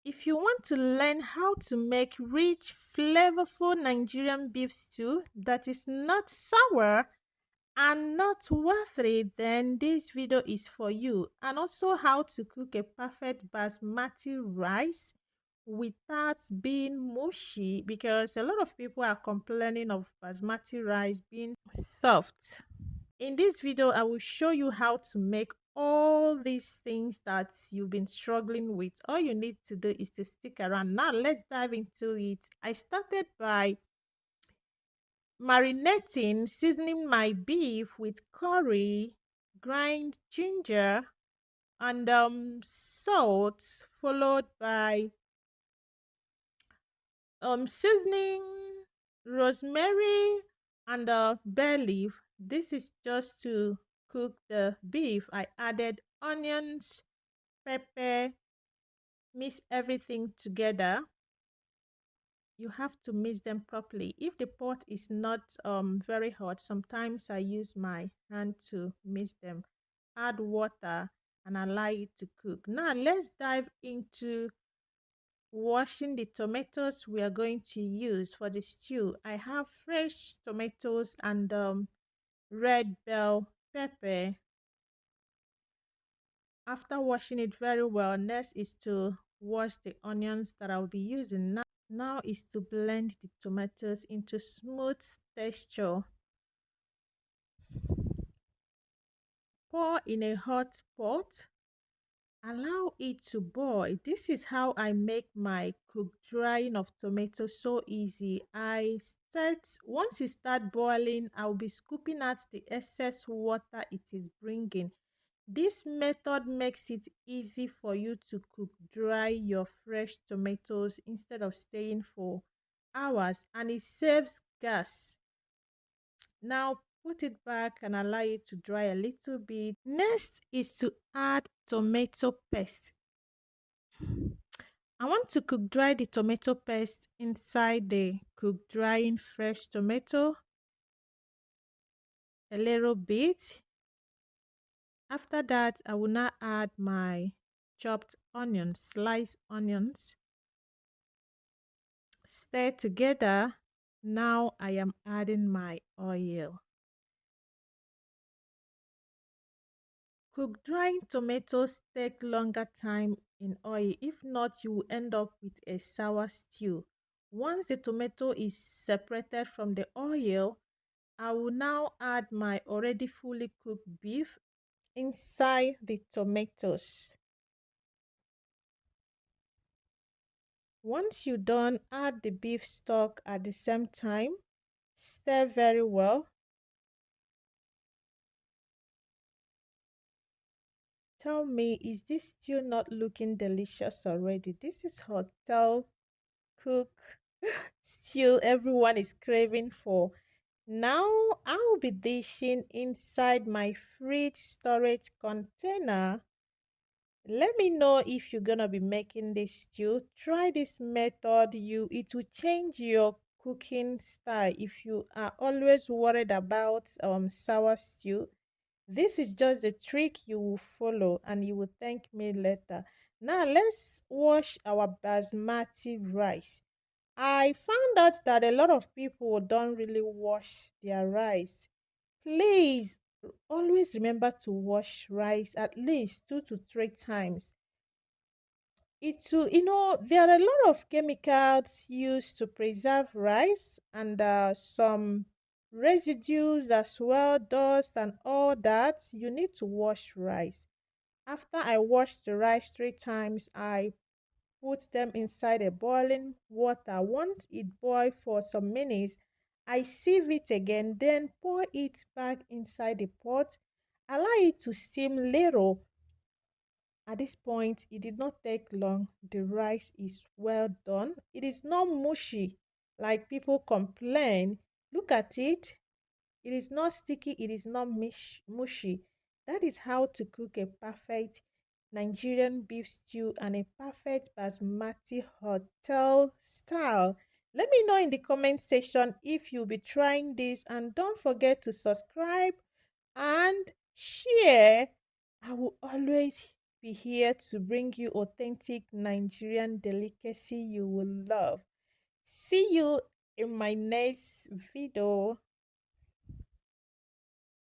If you want to learn how to make rich, flavorful Nigerian beef stew that is not sour and not watery, then this video is for you. And also how to cook a perfect basmati rice without being mushy, because a lot of people are complaining of basmati rice being soft. In this video, I will show you how to make all these things that you've been struggling with. All you need to do is to stick around. Now, let's dive into it. I started by marinating, seasoning my beef with curry, grind ginger, and salt, followed by seasoning rosemary and bay leaf. This is just to cook the beef. I added onions, pepper, mix everything together. You have to mix them properly. If the pot is not very hot, sometimes I use my hand to mix them. Add water and allow it to cook. Now let's dive into washing the tomatoes we are going to use for the stew. I have fresh tomatoes and red bell pepper. After washing it very well, next is to wash the onions that I'll be using. Now is to blend the tomatoes into smooth texture. Pour in a hot pot. Allow it to boil. This is how I make my cook drying of tomatoes so easy. Once it start boiling, I'll be scooping out the excess water it is bringing. This method makes it easy for you to cook dry your fresh tomatoes instead of staying for hours, and it saves gas. Now put it back and allow it to dry a little bit. Next is to add tomato paste. I want to cook dry the tomato paste inside the cook drying fresh tomato a little bit. After that, I will now add my chopped onions, sliced onions. Stir together. Now I am adding my oil. Cook drying tomatoes take longer time in oil. If not, you will end up with a sour stew. Once the tomato is separated from the oil, I will now add my already fully cooked beef inside the tomatoes. Once you're done, add the beef stock at the same time. Stir very well. Tell me, is this still not looking delicious already? This is hotel cook stew everyone is craving for. Now I'll be dishing inside my fridge storage container. Let me know if you're gonna be making this stew. Try this method. It will change your cooking style. If you are always worried about sour stew, this is just a trick you will follow and you will thank me later. Now let's wash our basmati rice. I found out that a lot of people don't really wash their rice. Please always remember to wash rice at least 2 to 3 times. There are a lot of chemicals used to preserve rice and some residues as well, dust and all that. You need to wash rice. After I wash the rice 3 times, I put them inside a boiling water. Once it boils for some minutes, I sieve it again, then pour it back inside the pot. Allow it to steam little. At this point, it did not take long. The rice is well done. It is not mushy like people complain. Look at it. It is not sticky. It is not mushy. That is how to cook a perfect Nigerian beef stew and a perfect basmati hotel style. Let me know in the comment section if you'll be trying this, and don't forget to subscribe and share. I will always be here to bring you authentic Nigerian delicacy you will love. See you in my next video.